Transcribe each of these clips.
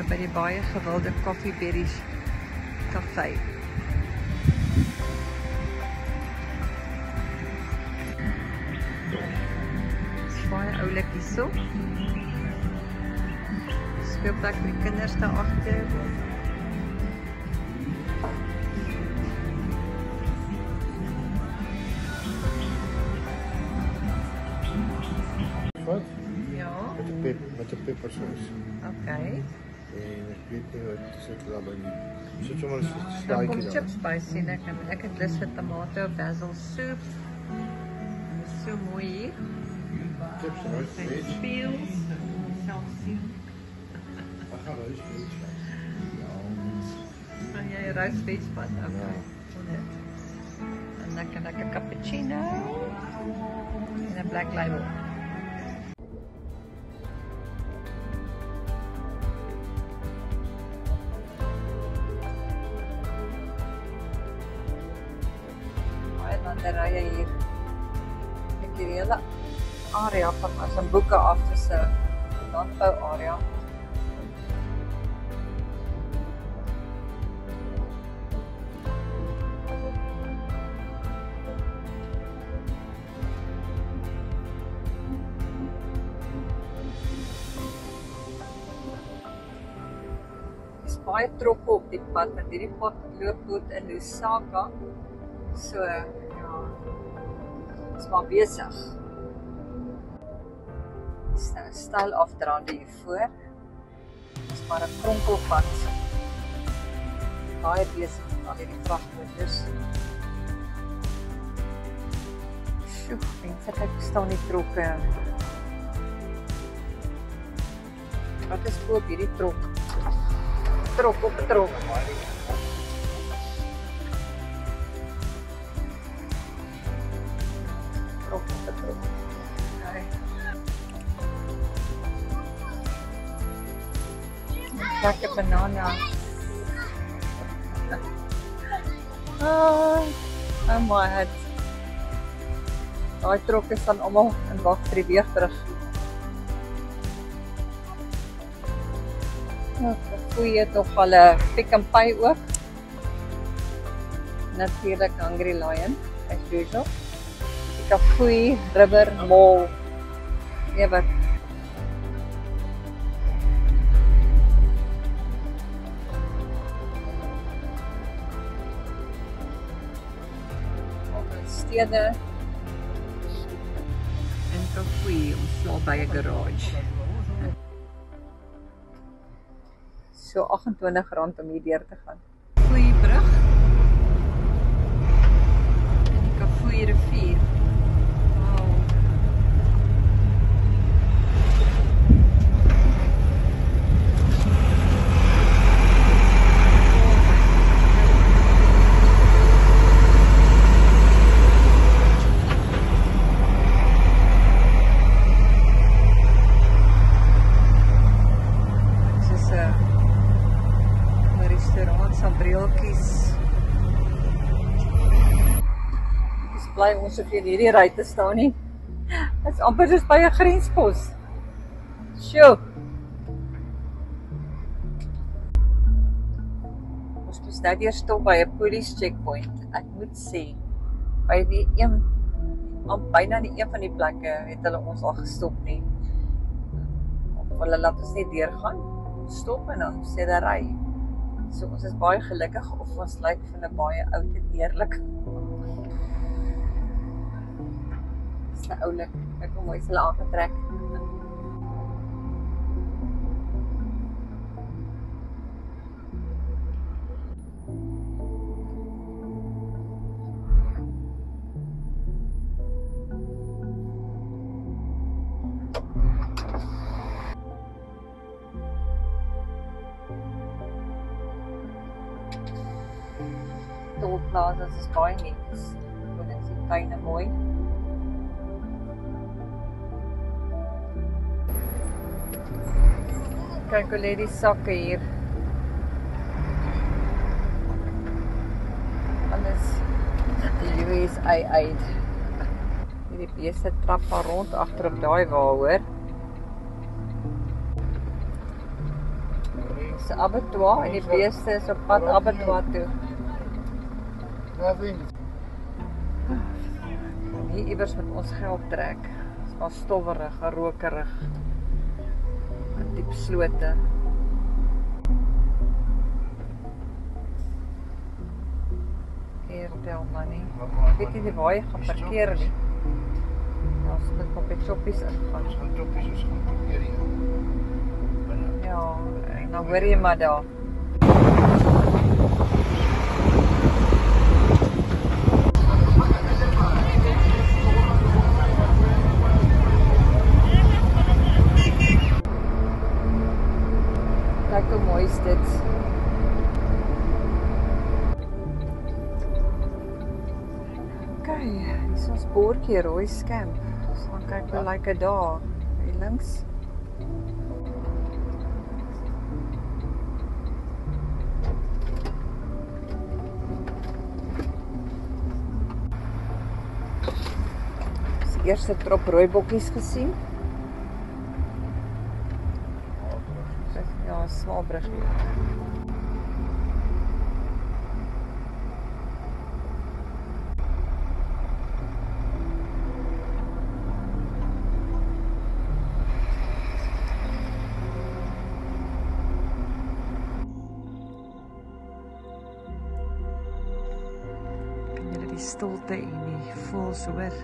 Nou by die baie gewilde Coffee Berries Café. Dit is baie oulik hierso. Speelplek vir die kinders daar agter. Wat? Ja. Met de pepersaus. Oké. En ek weet nie wat sit daar by nie. Sit sommer 'n Dan staatjie kom daar. chips by sien ek en ek het lus vir tomato basil soep. Dit is so mooi hier. Chips, roast En veg. speels. Self sien. Ek gaan roast veg. En jy roast veg pad. Ja. Okay. En dan lekker cappuccino. En 'n black label. Landerye hier. Ek hier hele area van ons en boeke af is 'n landbou area. Is baie trokke op die pad want hierdie pad loop tot in Lusaka. So ja, is maar besig. Dis nou 'n styl afdraande hiervoor. Dis maar 'n kronkelpad. Baie besig met al hierdie vragmotors. Sjoe, mense kyk staan nie trokke. Wat is koop hierdie trok? Trok op 'n trok. Lekker banana. Oh my head. Daai trokke staan almal in wag vir die weer terug. Goeie tog al 'n Pick n Pay ook. Natuurlik Hungry Lion as usual. Kafui River Mall. Ewer. Stede en Kafui, ons slaap by 'n garage. So R28 om hier deur te gaan. Goeie brug. En die Kafui rivier. Wow. Bly ons of jy hierdie ry te staan nie. Dit is amper soos by 'n grenspos. Sjoe. Ons moes nou weer stop by 'n police checkpoint. Ek moet sê, by die byna nie een van die plekke het hulle ons al gestop nie. Hulle laat ons net deurgaan, stop en dan sê hulle ry. So ons is baie gelukkig of ons lyk van 'n baie oud en eerlik. Dis nou oulik. Ek kom mooi hulle aangetrek. Tolplazas is baie netjies. Ek sien tuine mooi. Kyk hoe lê die sakke hier. Alles USA aid. Hierdie beeste trap maar rond agter op daai wa, hoor. is abattoir en die beeste is op pad abattoir toe. Nothing. Hier iewers met ons geld trek. Dit is maar stowwerig, rokerig. En diep slote. Airtel money. Ek weet nie waar jy gaan parkeer nie. Ja, ons moet op die choppies ingaan. Ons gaan choppies, ons gaan parkeer hier. Binne. Ja, en dan hoor jy maar daar. Kijk hoe mooi is dit. Oké, hier is ons bordjie, Roy's Camp. Ons gaan kyk hoe lyk dit daar. Hier links. Ons eerste trop rooibokkies gesien. Ja, Swabrug. Kan julle die stilte en die voëls hoor?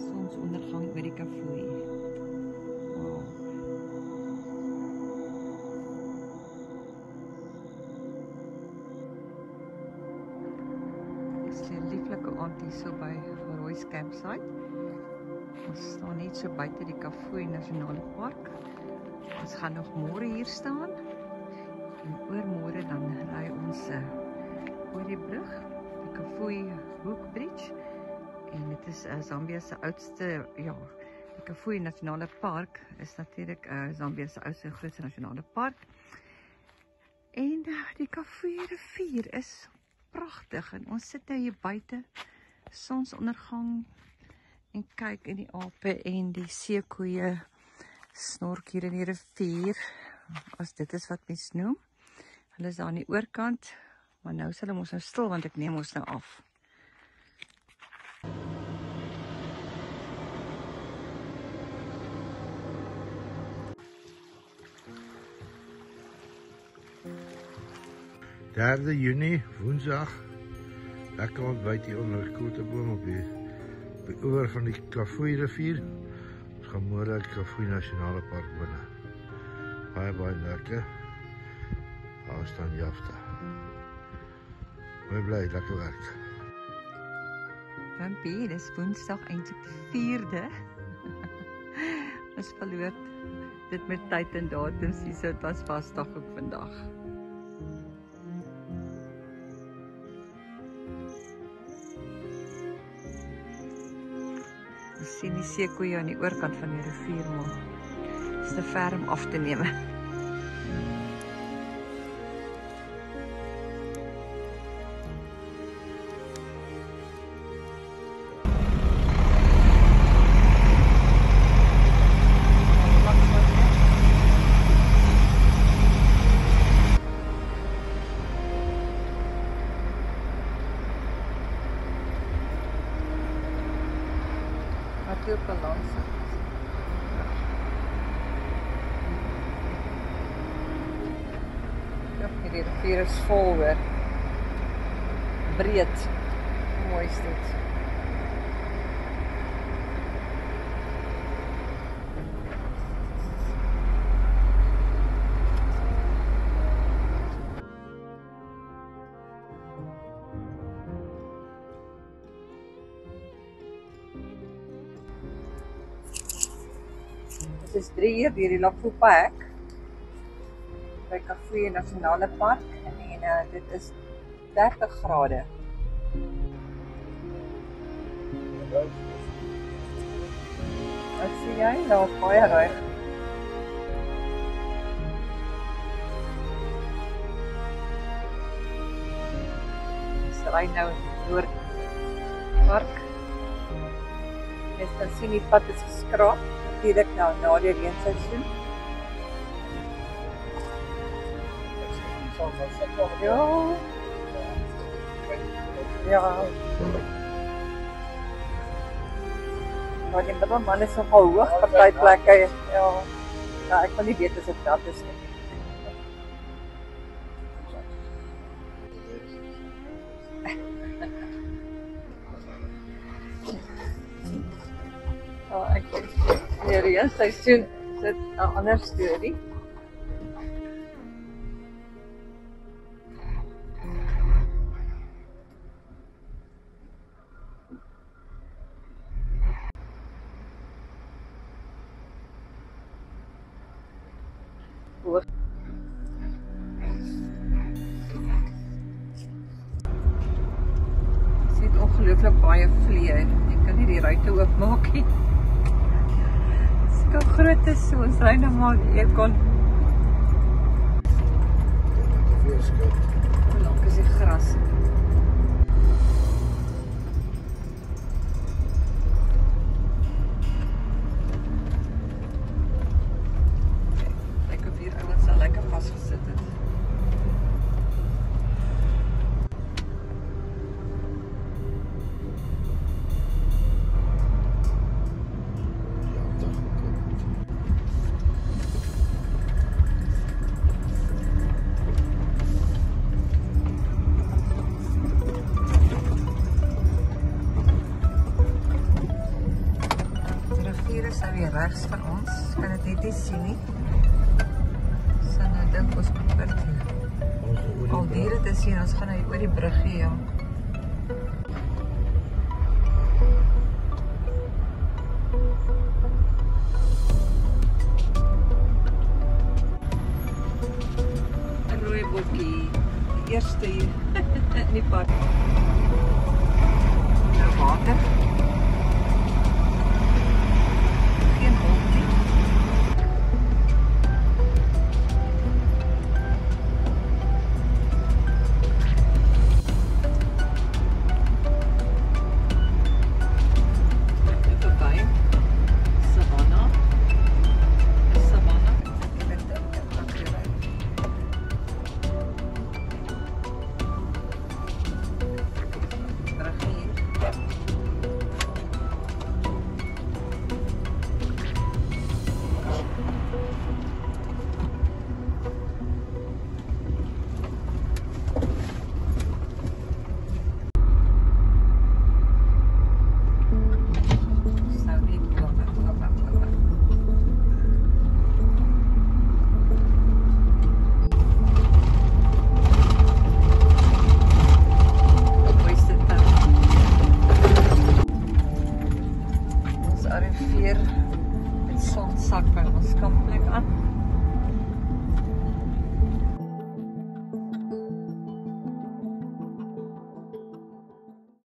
Sonsondergang oor die Kafue. Wow. Dit is 'n lieflike aand hier so by Roy's Campsite. Ons staan net so buite die Kafue Nasionale Park. Ons gaan nog môre hier staan. En oormôre dan ry ons oor die brug, die Kafue Hoek Bridge. En dit is Zambië se oudste, ja, die Kafue Nasionale Park is natuurlik Zambië se oudste en grootste nasionale park. En die Kafue rivier is pragtig en ons sit nou hier buite, sonsondergang en kyk in die ape en die seekoeie snork hier in die rivier, as dit is wat mens noem. Hulle is daar aan die oorkant, maar nou is hulle mos nou stil want ek neem ons nou af. Derde Junie, woensdag. Lekker ontbyt hier onder die koolteboom op die oewer van die Kafue rivier. Ons gaan môre die Kafue Nasionale Park binne. Baie lekker. Daar staan Jafta. Mooi bly, lekker werk. Wimpie, dis woensdag eintlik die 4de. Ons verloor dit met tyd en datums, so dit was vasdag ook vandag. Ons sien die seekoeie aan die oorkant van die rivier, maar is te ver om af te neem. Wat ook al langs. Ja, die rivier is vol hoor. Breed. Hoe mooi is dit? Dit is 3 uur deur die Lafopa hek by Kafue Nasionale Park en dit is 30 grade. Wat sien jy? Daar's baie reg. Ons ry nou Noordpark. Jy kan sien die pad is geskraap, natuurlik nou na die reenseisoen. Ja. Ja. Maar die middelman is nogal hoog op party plekke. Ja. Ja, ek kan nie weet as dit dat is nie. Ja, ek die reenseisoen is dit 'n ander storie. Dit is ongelooflik baie vliee. Ek kan nie die ruitte oopmaak nie. Dit is groot is so, ons ry nou maar die aircon. Hoe lank is die gras? Kyk of hier ouens al lekker vasgesit het. Hier is nou weer regs van ons. Kan dit net nie sien nie. So nou dink ons probeer hier. Al diere te sien, ons gaan nou oor die brug hier, ja. Een rooi bokkie. Die eerste hier in die pad. Nou water. Arriveer met sonsak by ons kampplek aan.